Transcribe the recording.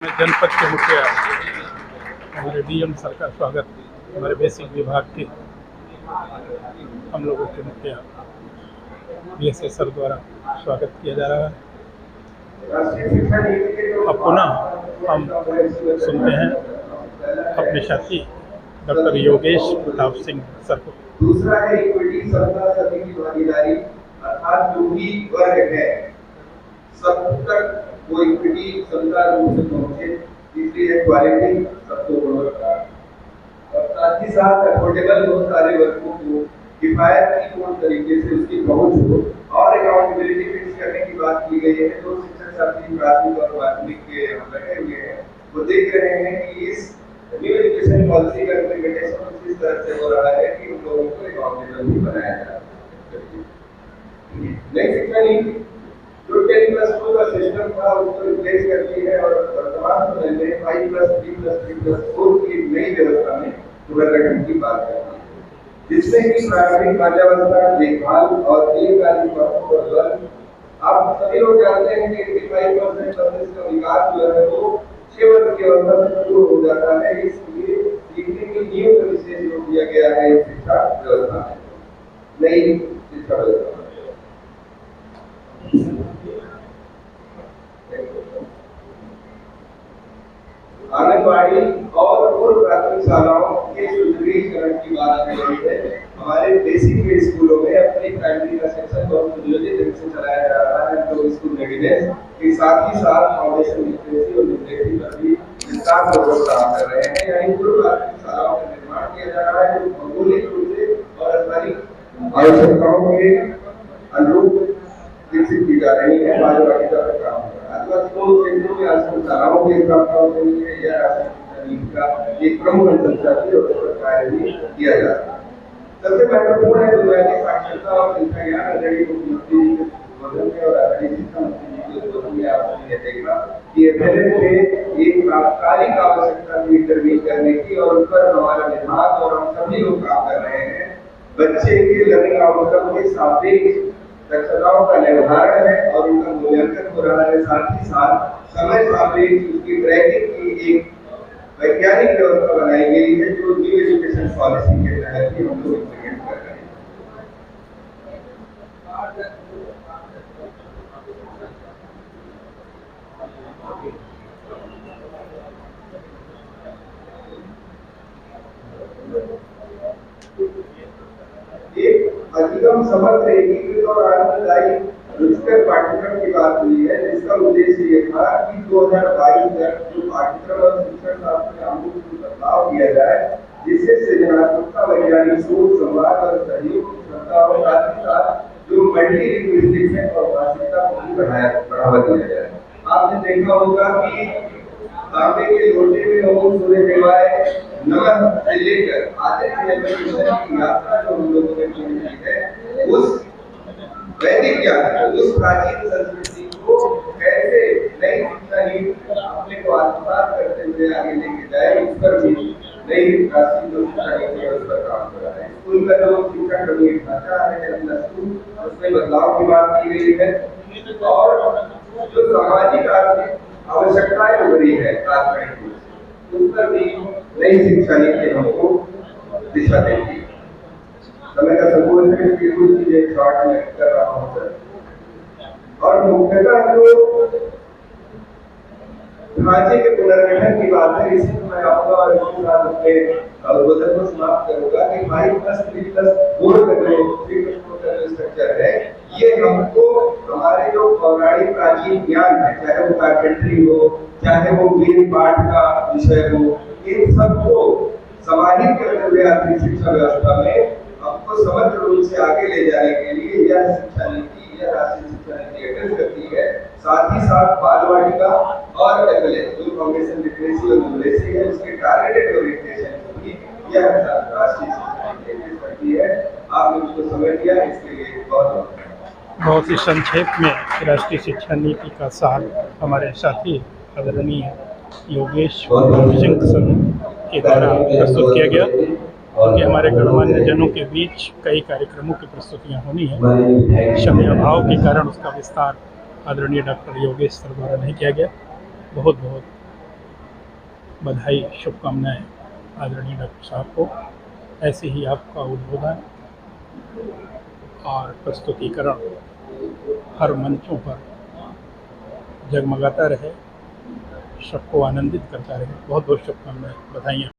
जनपद के मुखिया हमारे डीएम सर का स्वागत हमारे बेसिक विभाग के हम लोगों के मुखिया बीएसए सर द्वारा स्वागत किया जा रहा है। अब पुनः हम सुनते हैं अपने साथी डॉक्टर योगेश प्रताप सिंह सर को। दूसरा है इक्विटी सबका सभी की भागीदारी, अर्थात जो भी वर्ग है सब तक वो इक्विटी सबका रूप से पहुंचे। तीसरी है क्वालिटी, सबको गुणवत्ता, और साथ ही साथ अफोर्डेबल हो, सारे वर्गों को किफायती तरीके से उसकी पहुंच हो। और अकाउंटेबिलिटी फिक्स करने की बात की गई है। तो शिक्षक साथी प्राथमिक और माध्यमिक के लगे हुए हैं, वो देख रहे हैं कि इस न्यू एजुकेशन पॉलिसी का इम्प्लीमेंटेशन किस तरह से हो रहा है कि उन लोगों को अकाउंटेबल भी बनाया जा रहा है। नई शिक्षा नीति जो 10+2 का सिस्टम था उसको रिप्लेस करती है और वर्तमान समय में 5+3+3+4 की नई व्यवस्था में पुनर्गठन की बात करती है, जिसमें कि प्राथमिक बाल्यावस्था, देखभाल और दीर्घकालीन वर्गों पर बल। आप सभी लोग जानते हैं कि 85% सर्विस का विकास जो है वो 6 वर्ष की अवस्था में शुरू हो जाता है। इसलिए सीखने की नींव का विशेष जोर दिया गया है शिक्षा व्यवस्था में, नई शिक्षा व्यवस्था। आंगनबाड़ी और पूर्व प्राथमिक शालाओं के सुदृढ़ीकरण की बात की गई है। हमारे बेसिक स्कूलों में अपनी प्राइमरी का सेक्शन बहुत सुनियोजित ढंग से चलाया जा रहा है। तो स्कूल रेडीनेस के साथ ही साथ फाउंडेशन लिटरेसी और लिटरेसी पर भी विस्तारपूर्वक काम कर रहे हैं। यानी पूर्व प्राथमिक शालाओं का निर्माण किया जा रहा है जो भौगोलिक रूप से और स्थानीय आवश्यकताओं के अनुरूप विकसित की जा रही है। बालवाड़ी का काम केंद्रों में शालाओं की स्थापना हो रही है या राष्ट्रीय नीति का एक प्रमुख संस्था कार्य भी किया जा रहा है। सबसे महत्वपूर्ण है बुनियादी साक्षरता और शिक्षा ज्ञान। आदरणीय मुख्यमंत्री जी के उद्बोधन में और आदरणीय शिक्षा मंत्री जी के उद्बोधन में आपने देखा कि एफएलएन में एक तात्कालिक आवश्यकता थी इंटरवीन करने की, और उस पर हमारा विभाग और हम सभी लोग काम कर रहे हैं। बच्चे के लर्निंग आउटकम के सापेक्ष दक्षताओं का निर्धारण है और उनका मूल्यांकन हो रहा है। साथ ही साथ समय सापेक्ष उसकी ट्रैकिंग की एक वैज्ञानिक व्यवस्था बनाई गई है जो न्यू एजुकेशन पॉलिसी के तहत ही हम लोग इम्प्लीमेंट कर रहे हैं। एक अधिगम समग्र एकीकृत और आनंददायी रुचिकर पाठ्यक्रम की बात हुई है, जिसका उद्देश्य ये था कि 2022 तक जो पाठ्यक्रम और शिक्षण शास्त्र में आमूल बदलाव किया जाए, जिससे सृजनात्मकता, वैज्ञानिक सोच, संवाद और सहयोग की क्षमता और साथ ही साथ जो मल्टीलिंग्विस्टिक्स है और भाषिकता को भी बढ़ावा दिया जाए। आपने देखा होगा कि तांबे के लोटे में हो सूर्य देवाय नमः से लेकर आधे की यात्रा जो हम लोगों ने की है, उस वैदिक ज्ञान, उस प्राचीन संस्कृति को कैसे नई शिक्षा नीति अपने को आत्मसात करते हुए आगे लेके जाए, उस पर भी नई राष्ट्रीय जो शिक्षा नीति है उस पर काम कर रहा है। स्कूल का जो शिक्षा क्रमिक ढांचा है उसमें बदलाव की बात की गई है, और जो सामाजिक आर्थिक आवश्यकताएं उभरी है उस पर भी नई शिक्षा नीति हमको दिशा देती है। समय का संकोच है कि कुछ चीजें शॉर्ट में कर रहा हूं सर। और मुख्यतः जो ढांचे के पुनर्गठन की बात है, इसी में मैं आऊंगा और इसके साथ अपने उद्बोधन को समाप्त करूंगा कि 5+3+4 का जो स्ट्रक्चर है, ये हमको हमारे जो पौराणिक प्राचीन ज्ञान है, चाहे वो कार्पेंट्री हो, चाहे वो वेद पाठ का विषय हो, इन सबको समाहित करते हुए आधुनिक शिक्षा व्यवस्था में हमको समग्र रूप से आगे ले जाने के लिए यह शिक्षा नीति, यह राष्ट्रीय शिक्षा नीति एड्रेस करती है। साथ ही साथ बालवाटिका और एफएलएन जो फाउंडेशन लिटरेसी और न्यूमरेसी है, उसके टारगेटेड ओरिएंटेशन को भी यह राष्ट्रीय शिक्षा नीति एड्रेस करती है। आपने उसको समझ लिया, इसके लिए बहुत ही संक्षेप में राष्ट्रीय शिक्षा नीति का सार हमारे साथी आदरणीय योगेश सिंह सर के द्वारा प्रस्तुत किया गया। क्योंकि हमारे गणमान्य जनों के बीच कई कार्यक्रमों की प्रस्तुतियाँ होनी है, समय अभाव के कारण उसका विस्तार आदरणीय डॉक्टर योगेश सर द्वारा नहीं किया गया। बहुत बहुत बधाई, शुभकामनाएं आदरणीय डॉक्टर साहब को। ऐसे ही आपका उद्बोधन और प्रस्तुतिकरण हर मंचों पर जगमगाता रहे, सबको आनंदित करता रहे। बहुत बहुत शुभकामनाएं, बधाइयाँ।